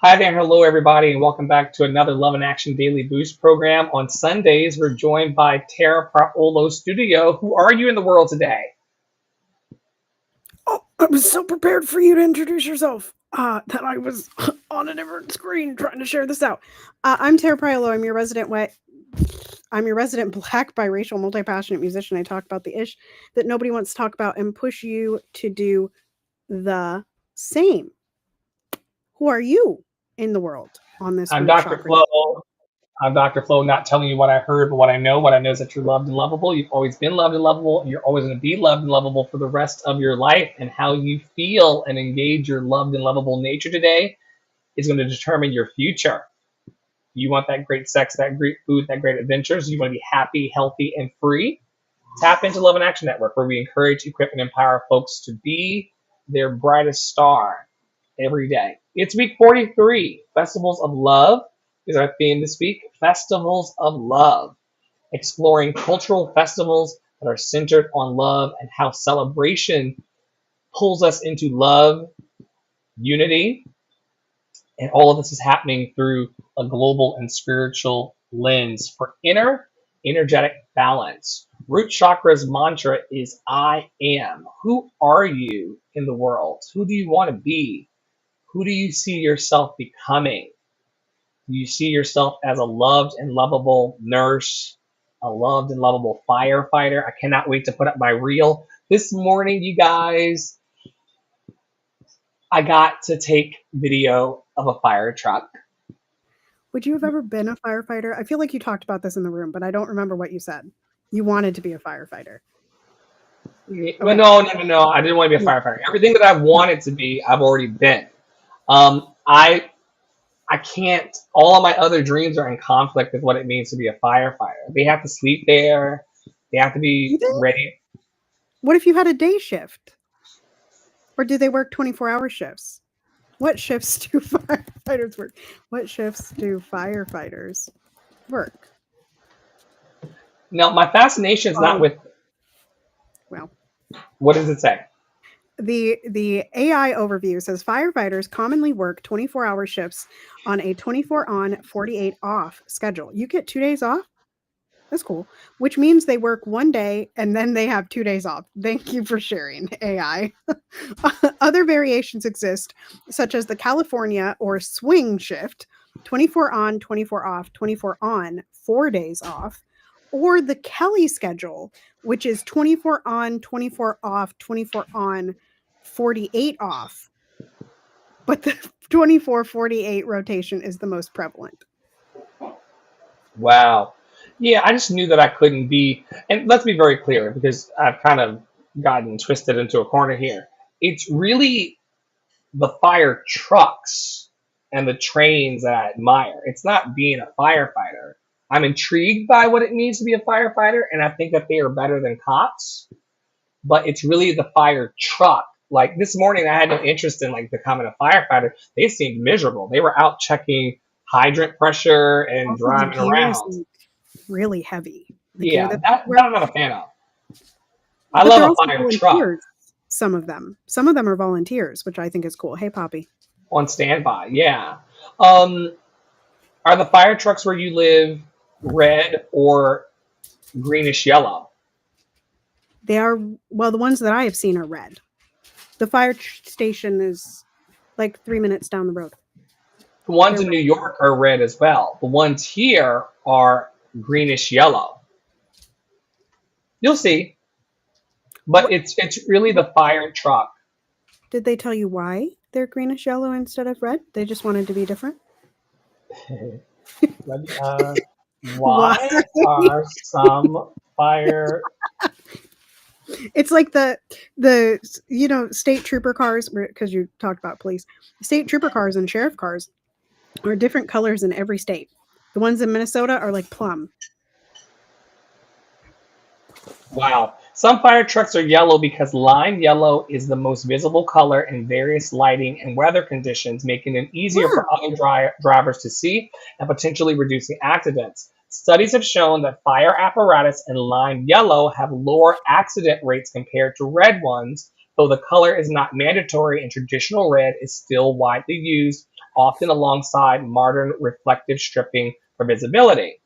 Hi there, hello everybody, and welcome back to another Love and Action Daily Boost program. On Sundays, we're joined by Tara Paolo Studio. Who are you in the world today? Oh, I was so prepared for you to introduce yourself that I was on a different screen trying to share this out. I'm Tara Priolo. I'm your resident Black biracial multi-passionate musician. I talk about the ish that nobody wants to talk about and push you to do the same. Who are you in the world on this I'm weird Dr. chakra day? Flo. I'm Dr. Flo, not telling you what I heard, but what I know. What I know is that you're loved and lovable. You've always been loved and lovable, and you're always going to be loved and lovable for the rest of your life. And how you feel and engage your loved and lovable nature today is going to determine your future. You want that great sex, that great food, that great adventures. You want to be happy, healthy, and free. Tap into Love and Action Network, where we encourage, equip, and empower folks to be their brightest star every day. It's week 43. Festivals of Love is our theme this week. Festivals of Love, exploring cultural festivals that are centered on love and how celebration pulls us into love, unity, and all of this is happening through a global and spiritual lens for energetic balance. Root Chakra's mantra is I am. Who are you in the world? Who do you want to be? Who do you see yourself becoming? Do you see yourself as a loved and lovable nurse, a loved and lovable firefighter? I cannot wait to put up my reel. This morning, you guys, I got to take video of a fire truck. Would you have ever been a firefighter? I feel like you talked about this in the room, but I don't remember what you said. You wanted to be a firefighter. Well, no. I didn't want to be a firefighter. Everything that I've wanted to be, I've already been. I can't. All of my other dreams are in conflict with what it means to be a firefighter. They have to sleep there. They have to You be did? ready. What if you had a day shift? Or do they work 24-hour shifts? What shifts do firefighters work? What shifts do firefighters work? Now, my fascination is not Oh, with well. what does it say. The AI overview says firefighters commonly work 24-hour shifts on a 24 on, 48 off schedule. You get 2 days off? That's cool. Which means they work one day and then they have 2 days off. Thank you for sharing, AI. Other variations exist, such as the California or swing shift, 24 on, 24 off, 24 on, 4 days off, or the Kelly schedule, which is 24 on, 24 off, 24 on, 48 off. But the 24-48 rotation is the most prevalent. Wow. Yeah, I just knew that I couldn't be. And let's be very clear, because I've kind of gotten twisted into a corner here. It's really the fire trucks and the trains that I admire. It's not being a firefighter. I'm intrigued by what it means to be a firefighter, and I think that they are better than cops. But it's really the fire truck. Like this morning, I had no interest in like becoming a firefighter. They seemed miserable. They were out checking hydrant pressure and Also, the driving gear is around. like really heavy. The gear Yeah, that that, they wear, that I'm not a fan of. I but love they're a also fire truck volunteers. Some of them. Some of them are volunteers, which I think is cool. Hey, Poppy. on standby. Yeah. Um, are the fire trucks where you live red or greenish yellow? They are, well, the ones that I have seen are red. The station is like 3 minutes down the road. The ones They're in red. New York are red as well. The ones here are greenish yellow. You'll see, but What, it's really what the fire truck. did they tell you why they're greenish yellow instead of red? They just wanted to be different. Let me ask, Why? why are some fire? It's like the state trooper cars, because you talked about police. State trooper cars and sheriff cars are different colors in every state. The ones in Minnesota are like plum. Wow. Some fire trucks are yellow because lime yellow is the most visible color in various lighting and weather conditions, making it easier Huh. for other drivers to see and potentially reducing accidents. Studies have shown that fire apparatus in lime yellow have lower accident rates compared to red ones though the color is not mandatory and traditional red is still widely used, often alongside modern reflective stripping for visibility.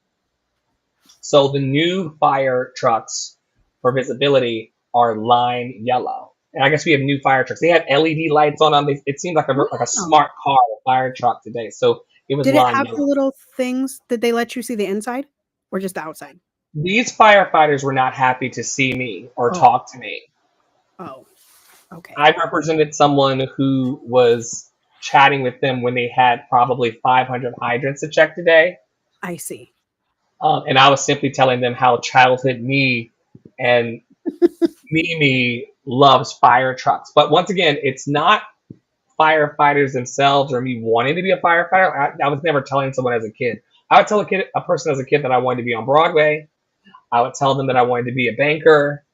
So the new fire trucks for visibility are lime yellow. And I guess we have new fire trucks. They had LED lights on them. It seemed like a Oh. smart car, a fire truck today. So it was Did it lime have the yellow. little things? Did they let you see the inside or just the outside? These firefighters were not happy to see me or Oh, talk to me. oh, okay. I represented someone who was chatting with them when they had probably 500 hydrants to check today. I see. And I was simply telling them how childhood me and Mimi loves fire trucks. But once again, it's not firefighters themselves or me wanting to be a firefighter. I was never telling someone as a kid. I would tell a person as a kid that I wanted to be on Broadway. I would tell them that I wanted to be a banker.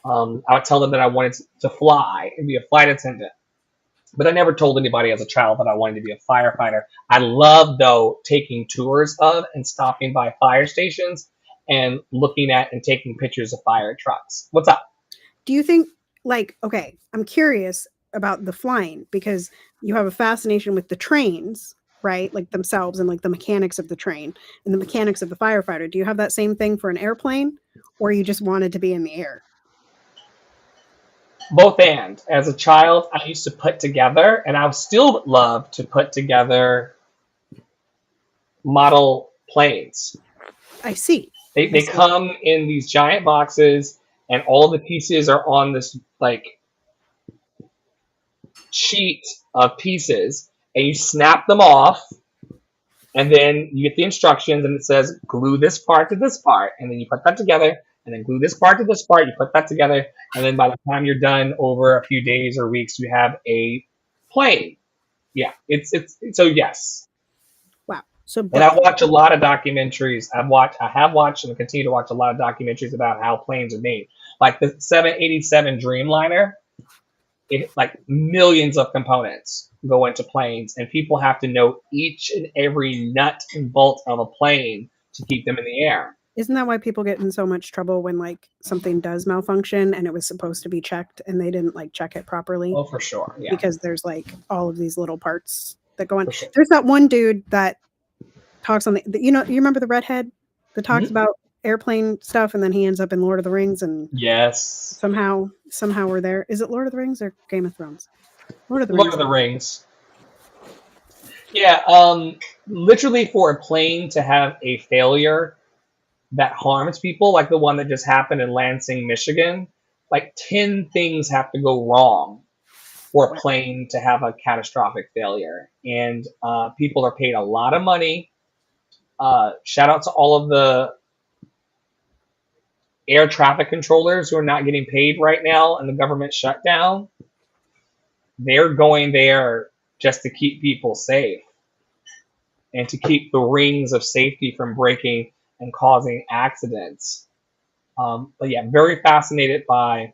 I would tell them that I wanted to fly and be a flight attendant. But I never told anybody as a child that I wanted to be a firefighter. I love, though, taking tours of and stopping by fire stations and looking at and taking pictures of fire trucks. What's up? Do you think, like, okay, I'm curious about the flying because you have a fascination with the trains, right? Like themselves and like the mechanics of the train and the mechanics of the firefighter. Do you have that same thing for an airplane or you just wanted to be in the air? Both and. As a child, I used to put together, and I still love to put together model planes. I see. They come in these giant boxes, and all the pieces are on this like sheet of pieces, and you snap them off, and then you get the instructions, and it says glue this part to this part, and then you put that together, and then glue this part to this part, you put that together, and then by the time you're done over a few days or weeks, you have a plane. Yeah, it's so yes. Wow. So And I watch a lot of documentaries. I have watched and continue to watch a lot of documentaries about how planes are made. Like the 787 Dreamliner, like millions of components go into planes, and people have to know each and every nut and bolt of a plane to keep them in the air. Isn't that why people get in so much trouble when like something does malfunction and it was supposed to be checked and they didn't like check it properly? Oh, for sure. Yeah. Because there's like all of these little parts that go on. For sure. There's that one dude that talks on you remember the redhead that talks Mhm. about airplane stuff and then he ends up in Lord of the Rings and Yes. somehow we're there. Is it Lord of the Rings or Game of Thrones? Lord of the Lord Rings. of the Rings. Yeah, literally for a plane to have a failure that harms people, like the one that just happened in Lansing, Michigan, like 10 things have to go wrong for a plane to have a catastrophic failure. And people are paid a lot of money. Shout out to all of the air traffic controllers who are not getting paid right now and the government shutdown. They're going there just to keep people safe and to keep the rings of safety from breaking and causing accidents. But yeah, very fascinated by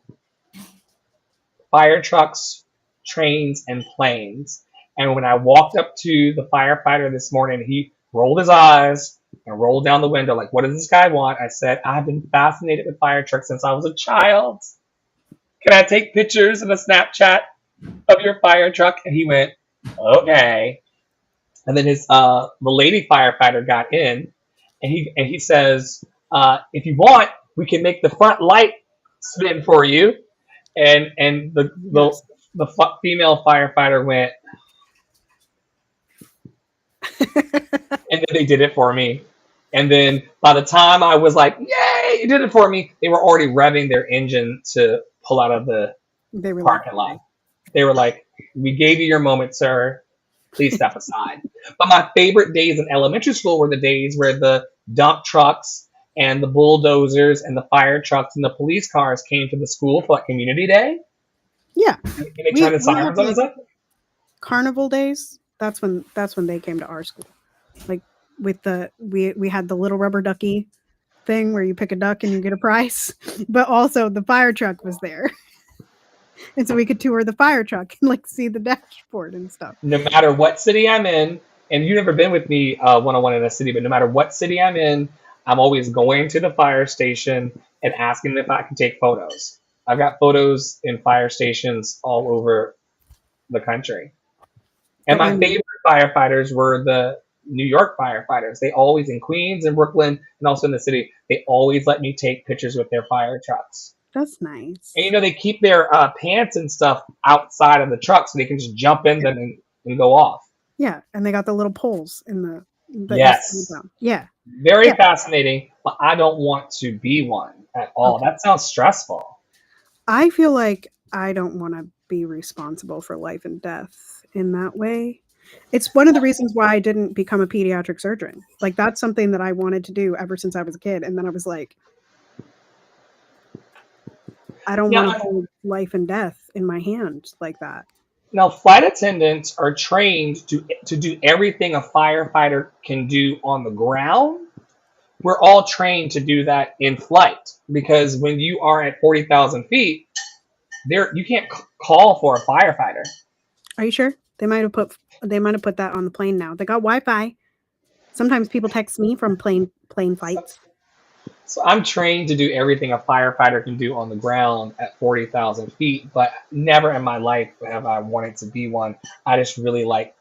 fire trucks, trains, and planes. And when I walked up to the firefighter this morning, he rolled his eyes and rolled down the window like, what does this guy want? I said, I've been fascinated with fire trucks since I was a child. Can I take pictures and a Snapchat of your fire truck? And he went, okay. And then the lady firefighter got in, and he says, if you want, we can make the front light spin for you. And the female firefighter went, and then they did it for me. And then by the time I was like, yay, you did it for me, they were already revving their engine to pull out of the parking lot. They were like, we gave you your moment, sir. Please step aside. But my favorite days in elementary school were the days where the dump trucks and the bulldozers and the fire trucks and the police cars came to the school for like community day. Yeah. And they turned the sirens on and stuff. Carnival days. That's when they came to our school. Like with we had the little rubber ducky thing where you pick a duck and you get a prize, but also the fire truck was there. And so we could tour the fire truck and like see the dashboard and stuff. No matter what city I'm in, and you've never been with me one-on-one in a city, but no matter what city I'm in, I'm always going to the fire station and asking if I can take photos. I've got photos in fire stations all over the country. And my And favorite firefighters were the New York firefighters. They always, in Queens and Brooklyn and also in the city, they always let me take pictures with their fire trucks. that's And nice. they keep their pants and stuff outside of the truck so they can just jump in them and go off. Yeah, and they got the little poles in the that you stand Yes. down. Yeah, Very yeah. fascinating, but I don't want to be one at all. Okay. That sounds stressful. I feel like I don't want to be responsible for life and death in that way. It's one of the reasons why I didn't become a pediatric surgeon. Like that's something that I wanted to do ever since I was a kid, and then I was like, I don't want to Now, hold life and death in my hand like that. now flight attendants are trained to do everything a firefighter can do on the ground. We're all trained to do that in flight because when you are at 40,000 feet, there you can't call for a firefighter. Are you sure? They might have put that on the plane now. They got Wi-Fi. Sometimes people text me from plane flights. So I'm trained to do everything a firefighter can do on the ground at 40,000 feet, but never in my life have I wanted to be one. I just really like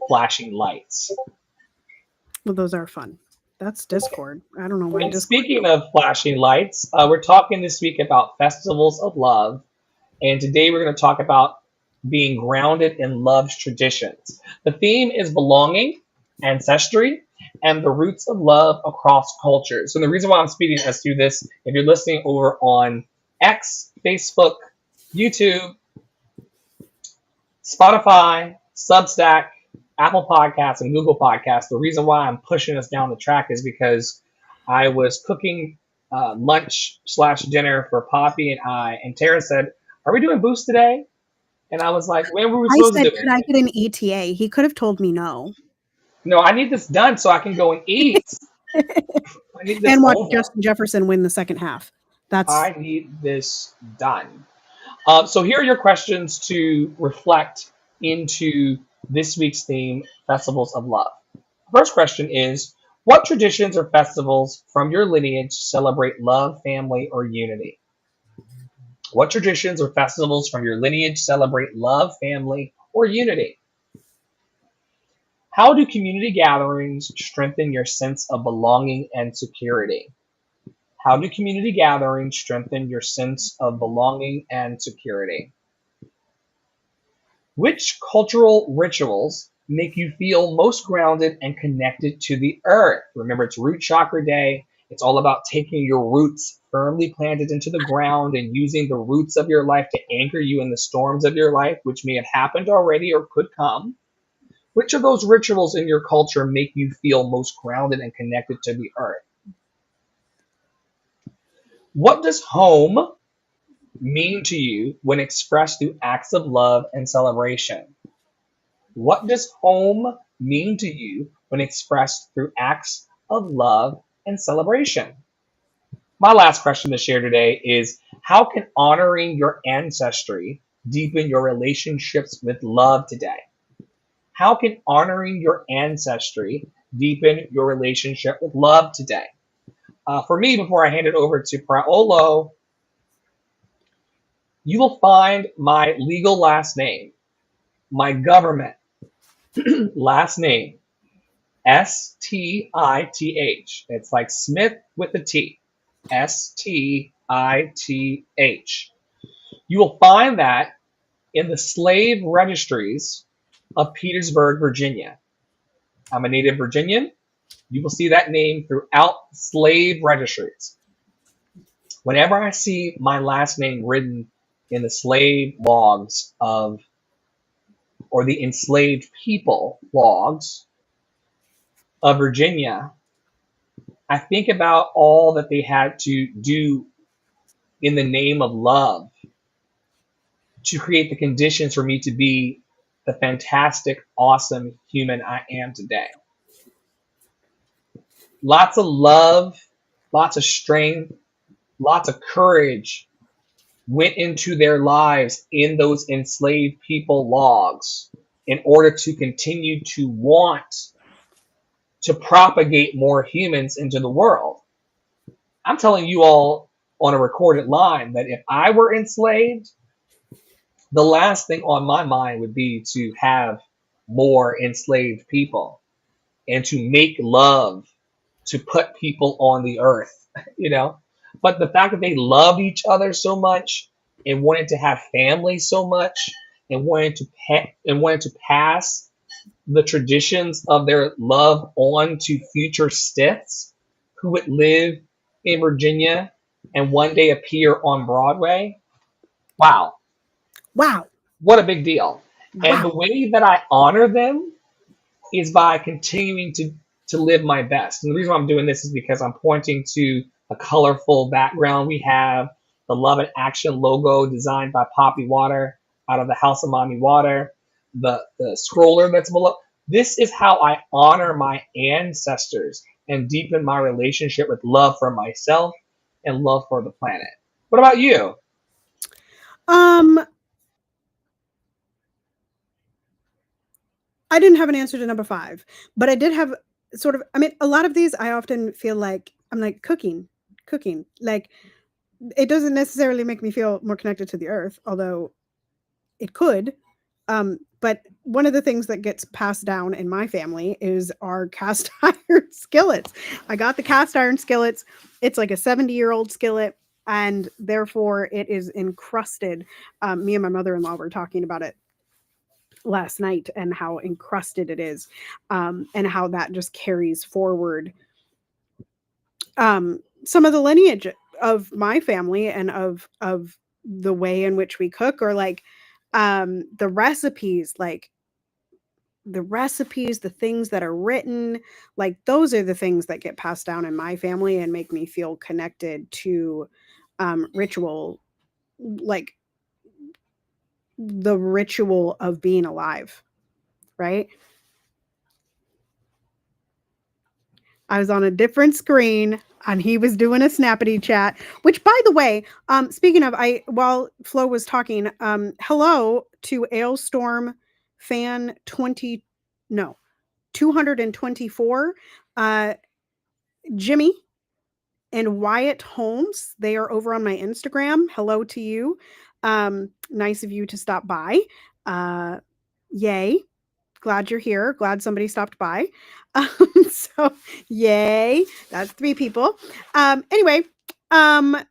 flashing lights. Well, those are fun. That's Discord. I don't know why And Discord. speaking of flashing lights, we're talking this week about festivals of love. And today we're going to talk about being grounded in love's traditions. The theme is belonging, ancestry, and the roots of love across cultures. So the reason why I'm speaking us through this, if you're listening over on X, Facebook, YouTube, Spotify, Substack, Apple Podcasts, and Google Podcasts, the reason why I'm pushing us down the track is because I was cooking lunch slash dinner for Poppy and I, and Tara said, "Are we doing Boost today?" And I was like, "When were we I supposed to said, do could it?" I get an ETA? He could have told me no. No, I need this done so I can go and eat. I need this And watch over. Justin Jefferson win the second half. That's I need this done. So here are your questions to reflect into this week's theme, Festivals of Love. First question is, what traditions or festivals from your lineage celebrate love, family, or unity? What traditions or festivals from your lineage celebrate love, family, or unity? How do community gatherings strengthen your sense of belonging and security? How do community gatherings strengthen your sense of belonging and security? Which cultural rituals make you feel most grounded and connected to the earth? Remember, it's Root Chakra Day. It's all about taking your roots firmly planted into the ground and using the roots of your life to anchor you in the storms of your life, which may have happened already or could come. Which of those rituals in your culture make you feel most grounded and connected to the earth? What does home mean to you when expressed through acts of love and celebration? What does home mean to you when expressed through acts of love and celebration? My last question to share today is, how can honoring your ancestry deepen your relationships with love today? How can honoring your ancestry deepen your relationship with love today? For me, before I hand it over to Praolo, you will find my legal last name, my government last name, Stith. It's like Smith with a T. Stith. You will find that in the slave registries of Petersburg, Virginia. I'm a native Virginian. You will see that name throughout slave registries. Whenever I see my last name written in the slave logs of, or the enslaved people logs of Virginia, I think about all that they had to do in the name of love to create the conditions for me to be the fantastic, awesome human I am today. Lots of love, lots of strength, lots of courage went into their lives in those enslaved people logs in order to continue to want to propagate more humans into the world. I'm telling you all, on a recorded line that if I were enslaved, the last thing on my mind would be to have more enslaved people and to make love, to put people on the earth, you know. But the fact that they loved each other so much and wanted to have families so much and wanted to pass the traditions of their love on to future stiffs who would live in Virginia and one day appear on Broadway. Wow, Wow. what a big deal. And the Wow. way that I honor them is by continuing to live my best. And the reason why I'm doing this is because I'm pointing to a colorful background. We have the Love and Action logo designed by Poppy Water out of the House of Mommy Water, the scroller that's below. This is how I honor my ancestors and deepen my relationship with love for myself and love for the planet. What about you? I didn't have an answer to number 5, but I did have sort of, I mean, a lot of these I often feel like I'm like cooking. Like it doesn't necessarily make me feel more connected to the earth, although it could. But one of the things that gets passed down in my family is our cast iron skillets. I got the cast iron skillets. It's like a 70-year-old skillet, and therefore it is encrusted. Me and my mother-in-law were talking about it last night and how encrusted it is, and how that just carries forward some of the lineage of my family and of the way in which we cook, or like the recipes, the things that are written, like those are the things that get passed down in my family and make me feel connected to ritual, like the ritual of being alive, right? I was on a different screen and he was doing a snappity chat, which by the way, speaking of, while Flo was talking, hello to Ailstorm fan 224, Jimmy and Wyatt Holmes. They are over on my Instagram. Hello to you. Nice of you to stop by. Yay. Glad you're here. Glad somebody stopped by. So yay. That's 3 people. Anyway, okay, I'm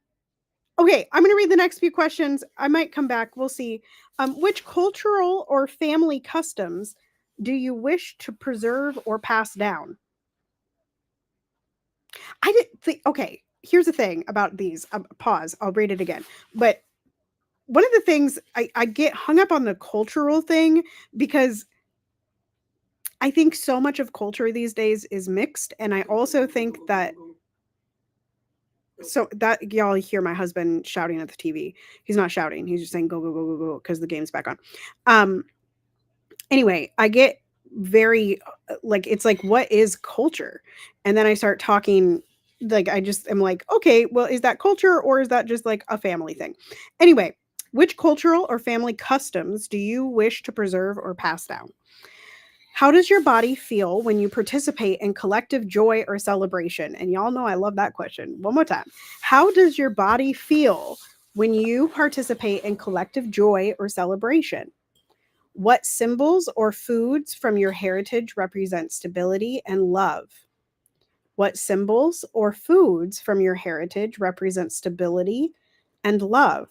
going to read the next few questions. I might come back. We'll see. Which cultural or family customs do you wish to preserve or pass down? I didn't think, okay, here's the thing about these. Pause. I'll read it again. But one of the things I get hung up on the cultural thing because I think so much of culture these days is mixed. And I also think that, so that y'all hear my husband shouting at the TV. He's not shouting. He's just saying, go, go, go, go, go, because the game's back on. Anyway, I get very like, it's like, what is culture? And then I start talking, like, I just am like, okay, well, is that culture or is that just like a family thing? Anyway, which cultural or family customs do you wish to preserve or pass down? How does your body feel when you participate in collective joy or celebration? And y'all know I love that question. One more time. How does your body feel when you participate in collective joy or celebration? What symbols or foods from your heritage represent stability and love? What symbols or foods from your heritage represent stability and love?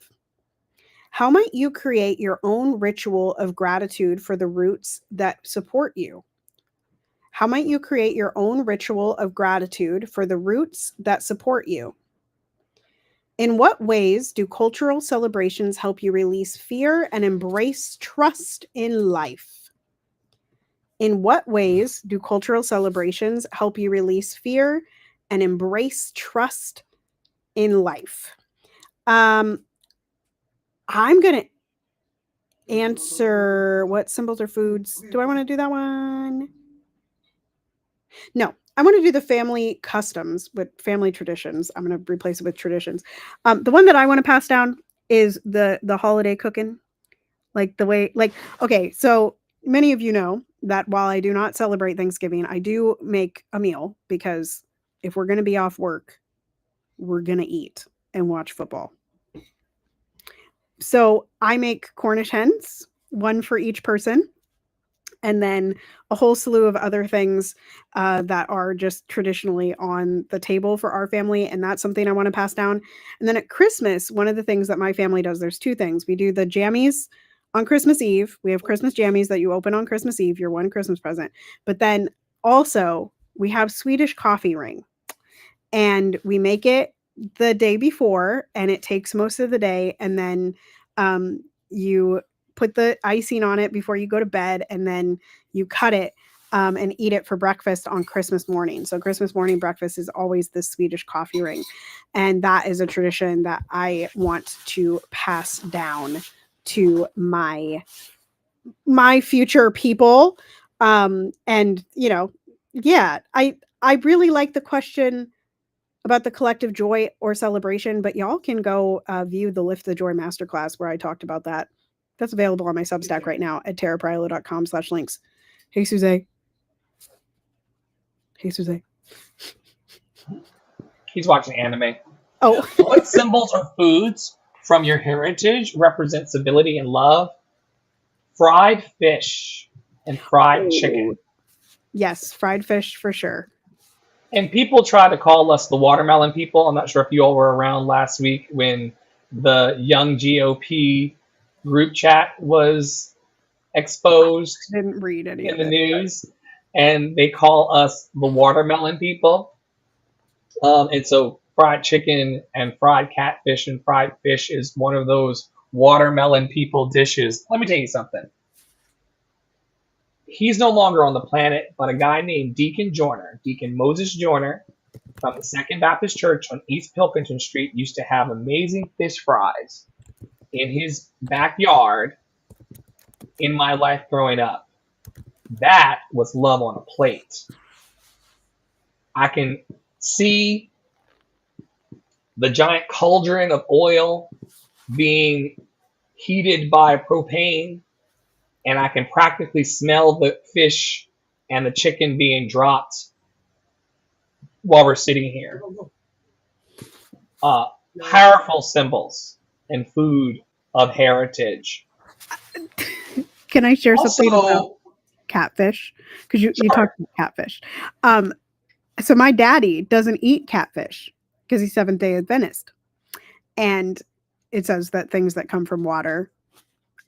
How might you create your own ritual of gratitude for the roots that support you? How might you create your own ritual of gratitude for the roots that support you? In what ways do cultural celebrations help you release fear and embrace trust in life? In what ways do cultural celebrations help you release fear and embrace trust in life? I'm going to answer what symbols or foods. Do I want to do that one? No, I want to do the family customs with family traditions. I'm going to replace it with traditions. The one that I want to pass down is the holiday cooking. Like the way, like, okay, so many of you know that while I do not celebrate Thanksgiving, I do make a meal because if we're going to be off work, we're going to eat. and watch football. So I make Cornish hens, one for each person, and then a whole slew of other things that are just traditionally on the table for our family. And that's something I want to pass down. And then at Christmas, one of the things that my family does, there's two things. We do the jammies on Christmas Eve. We have Christmas jammies that you open on Christmas Eve, your one Christmas present. But then also we have Swedish coffee ring, and we make it the day before, and it takes most of the day. And then you put the icing on it before you go to bed, and then you cut it and eat it for breakfast on Christmas morning. So Christmas morning breakfast is always the Swedish coffee ring. And that is a tradition that I want to pass down to my future people. And yeah, I really like the question about the collective joy or celebration, but y'all can go view the Lift the Joy Masterclass where I talked about that. That's available on my Substack right now at taraprilo.com/links. Hey, Suze. Hey, Suze. He's watching anime. Oh. What symbols or foods from your heritage represent civility and love? Fried fish and fried chicken. Yes, fried fish for sure. And people try to call us the watermelon people. I'm not sure if you all were around last week when the young GOP group chat was exposed. I didn't read any in of the it. news, and they call us the watermelon people. And so fried chicken and fried catfish and fried fish is one of those watermelon people dishes. Let me tell you something. He's no longer on the planet, but a guy named Deacon Joyner, Deacon Moses Joyner, from the Second Baptist Church on East Pilkington Street, used to have amazing fish fries in his backyard in my life growing up. That was love on a plate. I can see the giant cauldron of oil being heated by propane, and I can practically smell the fish and the chicken being dropped while we're sitting here. Powerful symbols and food of heritage. Can I share something Also, about catfish? Because you Sure. talked about catfish. So my daddy doesn't eat catfish because he's Seventh-day Adventist. And it says that things that come from water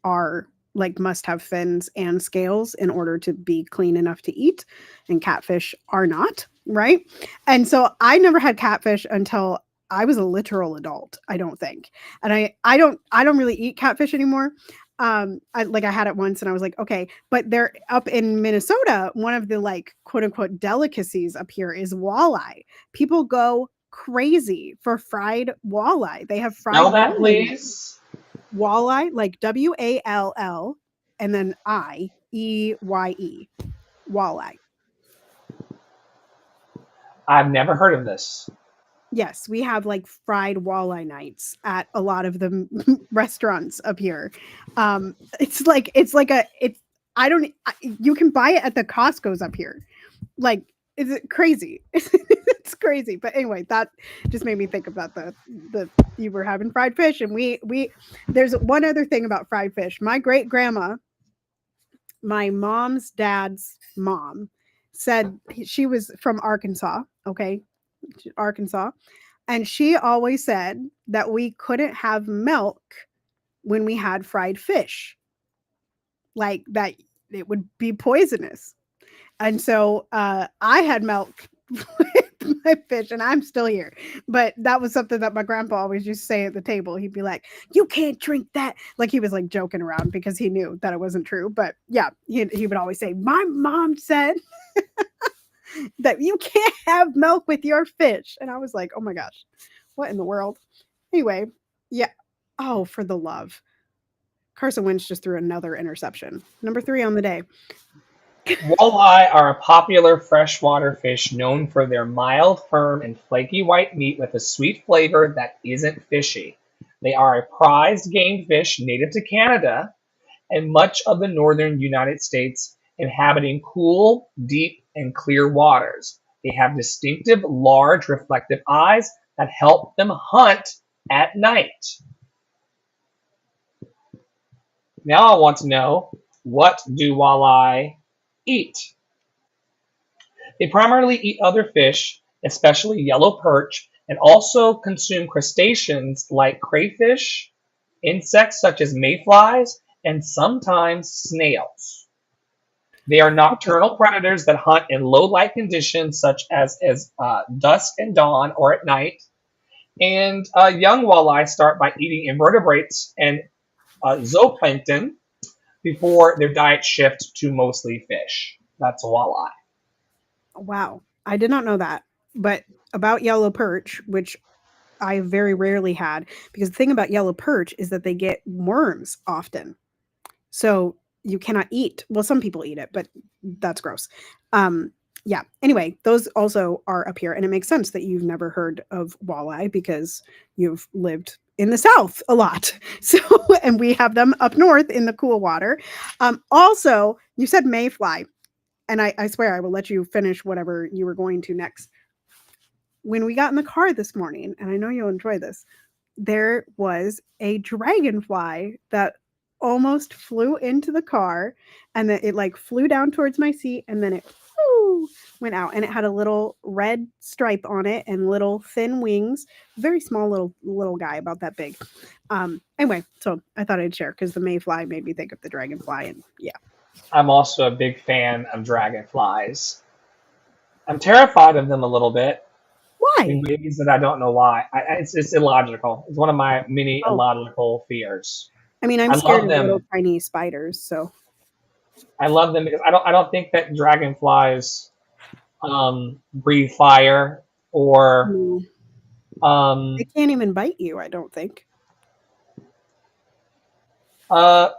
are like must have fins and scales in order to be clean enough to eat, and catfish are not, right? And so I never had catfish until I was a literal adult, I don't think. And I don't really eat catfish anymore. I had it once and I was like, okay, but they're up in Minnesota. One of the like quote unquote delicacies up here is walleye. People go crazy for fried walleye. They have fried Spell that, walleye. please. Walleye, like WALL and then IEYE. Walleye. I've never heard of this. Yes, we have like fried walleye nights at a lot of the restaurants up here. You can buy it at the Costco's up here. Like, is it crazy? It's crazy. But anyway, that just made me think about the you were having fried fish, and we there's one other thing about fried fish. My great grandma, my mom's dad's mom, said she was from Arkansas. Okay. Arkansas. And she always said that we couldn't have milk when we had fried fish. Like that it would be poisonous. And so I had milk with my fish, and I'm still here. But that was something that my grandpa always used to say at the table. He'd be like, "You can't drink that." Like he was like joking around because he knew that it wasn't true. But yeah, he would always say, "My mom said that you can't have milk with your fish." And I was like, oh my gosh, what in the world? Anyway, yeah. Oh, for the love. Carson Wentz just threw another interception. Number 3 on the day. Walleye are a popular freshwater fish known for their mild, firm, and flaky white meat with a sweet flavor that isn't fishy. They are a prized game fish native to Canada and much of the northern United States, inhabiting cool, deep, and clear waters. They have distinctive, large, reflective eyes that help them hunt at night. Now I want to know, what do walleye eat? They primarily eat other fish, especially yellow perch, and also consume crustaceans like crayfish, insects such as mayflies, and sometimes snails. They are Okay. nocturnal predators that hunt in low light conditions such as dusk and dawn or at night. And young walleye start by eating invertebrates and zooplankton before their diet shifts to mostly fish. That's a walleye. Wow. I did not know that. But about yellow perch, which I very rarely had, because the thing about yellow perch is that they get worms often. So you cannot eat. Well, some people eat it, but that's gross. Um, yeah. Anyway, those also are up here, and it makes sense that you've never heard of walleye because you've lived in the South a lot. So, and we have them up north in the cool water. Also, you said mayfly, and I swear I will let you finish whatever you were going to next. When we got in the car this morning, and I know you'll enjoy this, there was a dragonfly that almost flew into the car, and then it like flew down towards my seat, and then it whoo, went out, and it had a little red stripe on it and little thin wings. Very small little guy, about that big. Anyway, so I thought I'd share because the mayfly made me think of the dragonfly, and yeah. I'm also a big fan of dragonflies. I'm terrified of them a little bit in Why? ways that I don't know why. It's illogical. It's one of my many Oh, illogical fears. I mean, I'm I scared love of little them. tiny spiders, so I love them because I don't think that dragonflies breathe fire or mm, they um, can't even bite you, I don't think.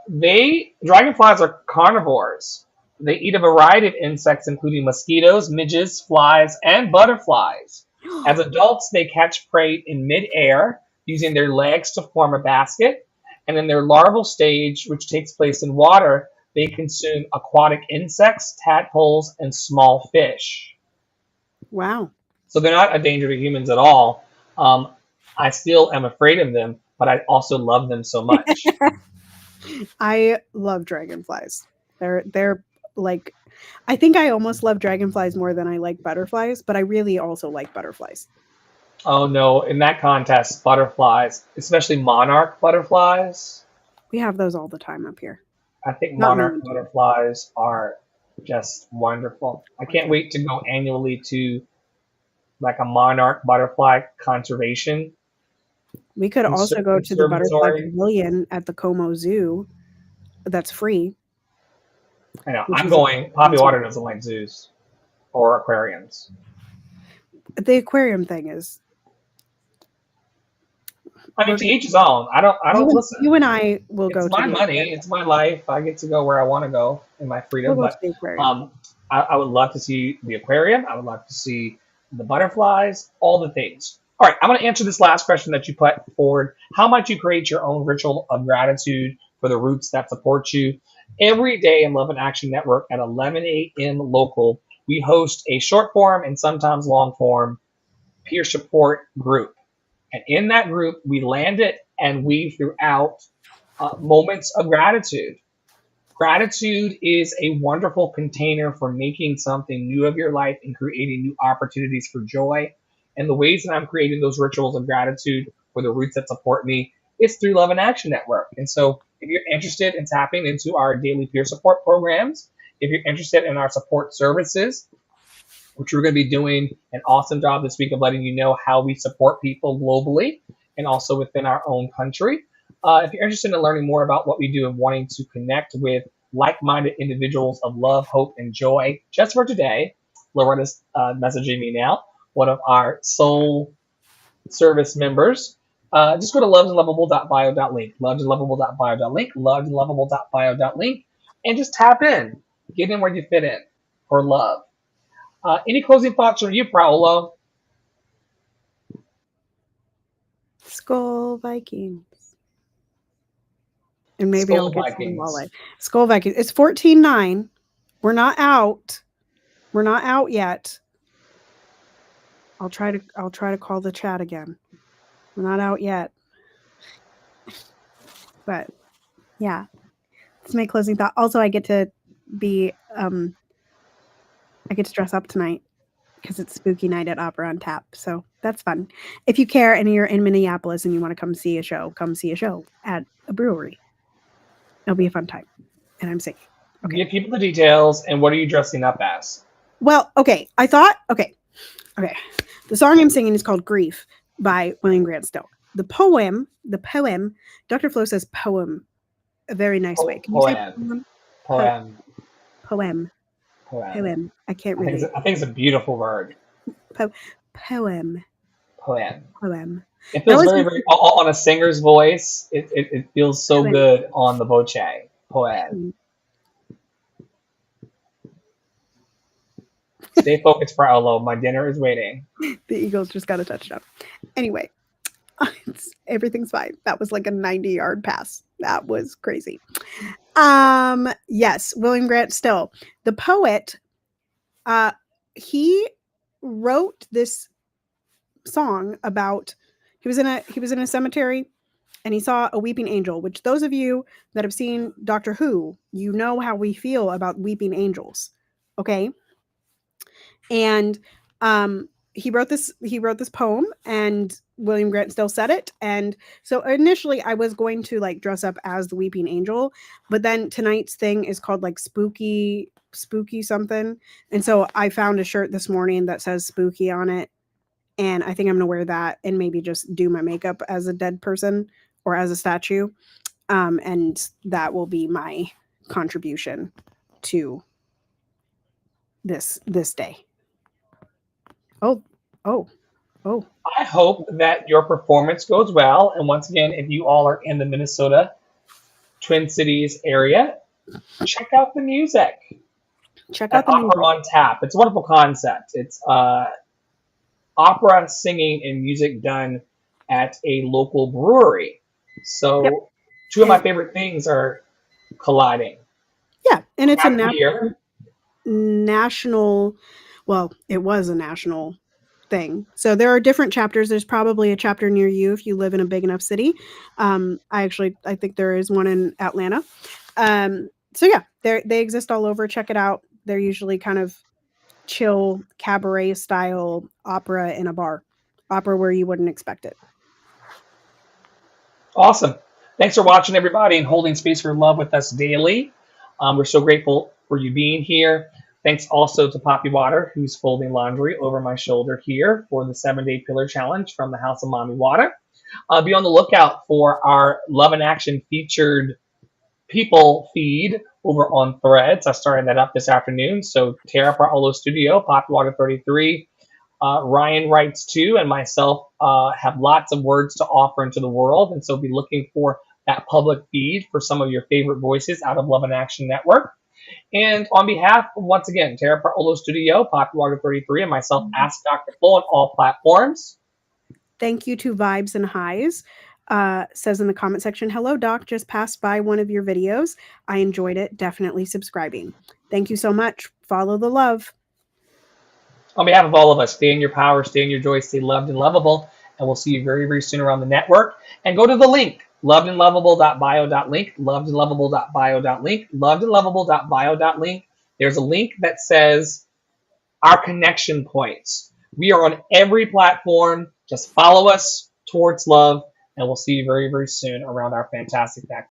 they dragonflies are carnivores. They eat a variety of insects, including mosquitoes, midges, flies, and butterflies. As adults, they catch prey in midair using their legs to form a basket, and in their larval stage, which takes place in water, they consume aquatic insects, tadpoles, and small fish. Wow. So they're not a danger to humans at all. Um, I still am afraid of them, but I also love them so much. I love dragonflies. They're like, I think I almost love dragonflies more than I like butterflies, but I really also like butterflies. Oh no, in that contest, butterflies, especially monarch butterflies, We have those all the time up here. I think Not monarch many too. butterflies are just wonderful. I can't wait to go annually to like a monarch butterfly conservation We could also go to the butterfly conservatory. pavilion at the Como Zoo. That's free, I know which I'm is going. Poppy awesome. Water doesn't like zoos or aquariums. The aquarium thing is I mean, we're to gonna each his own. I don't you listen. and I will It's go to my the money. aquarium. It's my life. I get to go where I want to go in my We'll freedom. go to But the aquarium. um, I would love to see the aquarium. I would love to see the butterflies, all the things. All right, I'm going to answer this last question that you put forward. How might you create your own ritual of gratitude for the roots that support you? Every day in Love and Action Network at 11 a.m. local, we host a short form and sometimes long form peer support group. And in that group, we land it and weave throughout moments of gratitude. Gratitude is a wonderful container for making something new of your life and creating new opportunities for joy. And the ways that I'm creating those rituals of gratitude for the roots that support me is through Love and Action Network. And so, if you're interested in tapping into our daily peer support programs, if you're interested in our support services, which we're going to be doing an awesome job this week of letting you know how we support people globally and also within our own country. If you're interested in learning more about what we do and wanting to connect with like minded individuals of love, hope, and joy, just for today, Loretta's messaging me now, one of our soul service members. Just go to lovedandlovable.bio.link, lovedandlovable.bio.link, lovedandlovable.bio.link, and just tap in. Get in where you fit in for love. Any closing thoughts from you, Paolo? Skull Vikings. And maybe I'll Skull get some Vikings. walleye. Skull Vikings. It's 14-9. We're not out. We're not out yet. I'll try to call the chat again. We're not out yet. But yeah, it's my closing thought. Also, I get to be I get to dress up tonight because it's spooky night at Opera on Tap. So that's fun. If you care and you're in Minneapolis and you want to come see a show at a brewery. It'll be a fun time. And I'm singing. Okay. Give people the details, and what are you dressing up as? Well, okay. Okay. The song I'm singing is called Grief by William Grant Still. The poem, Dr. Flo says poem a very nice way. Can you say poem? Poem. I can't read it. I think it's a beautiful word. Poem. It feels very on a singer's voice. It feels so good on the voce. Poem. Stay focused, Paolo. My dinner is waiting. The Eagles just got a touchdown. Anyway, everything's fine. That was like a 90-yard pass. That was crazy. Yes, William Grant Still, the poet. He wrote this song about he was in a cemetery and he saw a weeping angel, which those of you that have seen Doctor Who, you know how we feel about weeping angels. Okay. And he wrote this poem, and William Grant Still said it. And so initially I was going to like dress up as the weeping angel, but then tonight's thing is called like spooky something. And so I found a shirt this morning that says spooky on it. And I think I'm going to wear that and maybe just do my makeup as a dead person or as a statue. And that will be my contribution to this day. Oh. I hope that your performance goes well. And once again, if you all are in the Minnesota Twin Cities area, check out the music. Check out the Opera on Tap. It's a wonderful concept. It's opera, singing, and music done at a local brewery. So two of my favorite things are colliding. Yeah, and it's a national. Well, it was a national thing. So there are different chapters. There's probably a chapter near you if you live in a big enough city. I think there is one in Atlanta. So yeah, they exist all over. Check it out. They're usually kind of chill cabaret style opera in a bar. Opera where you wouldn't expect it. Awesome. Thanks for watching, everybody, and holding space for love with us daily. We're so grateful for you being here. Thanks also to Poppy Water, who's folding laundry over my shoulder here for the 7-Day Pillar Challenge from the House of Mommy Water. Be on the lookout for our Love in Action featured people feed over on Threads. I started that up this afternoon. So Tara Paolo Studio, Poppy Water 33, Ryan Writes 2, and myself have lots of words to offer into the world. And so be looking for that public feed for some of your favorite voices out of Love in Action Network. And on behalf of, once again, Tara Paolo Studio, Poppy Water 33, and myself, Ask Dr. Flo on all platforms. Thank you to Vibes and Highs. Says in the comment section, hello, Doc. Just passed by one of your videos. I enjoyed it. Definitely subscribing. Thank you so much. Follow the love. On behalf of all of us, stay in your power, stay in your joy, stay loved and lovable. And we'll see you very, very soon around the network. And go to the link, lovedandlovable.bio.link, lovedandlovable.bio.link, lovedandlovable.bio.link. There's a link that says our connection points. We are on every platform. Just follow us towards love, and we'll see you very, very soon around our fantastic back.